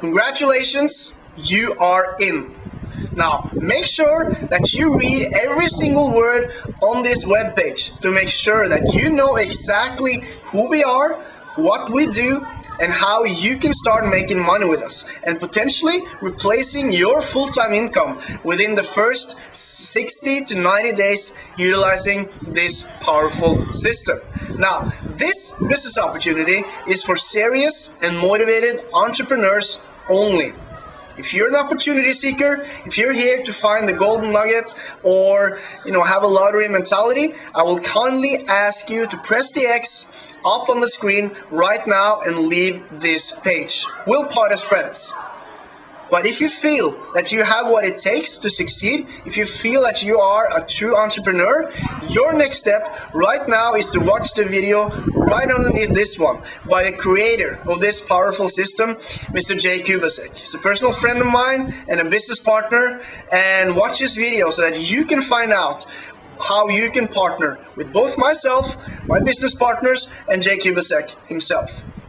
Congratulations, you are in. Now, make sure that you read every single word on this webpage to make sure that you know exactly who we are, what we do, and how you can start making money with us and potentially replacing your full-time income within the first 60 to 90 days utilizing this powerful system. Now, this business opportunity is for serious and motivated entrepreneurs only. If you're an opportunity seeker, if you're here to find the golden nugget or have a lottery mentality, I will kindly ask you to press the X up on the screen right now and leave this page. We'll part as friends. But if you feel that you have what it takes to succeed, if you feel that you are a true entrepreneur, your next step right now is to watch the video right underneath this one by the creator of this powerful system, Mr. Jay Kubasek. He's a personal friend of mine and a business partner, and watch this video so that you can find out how you can partner with both myself, my business partners, and Jay Kubasek himself.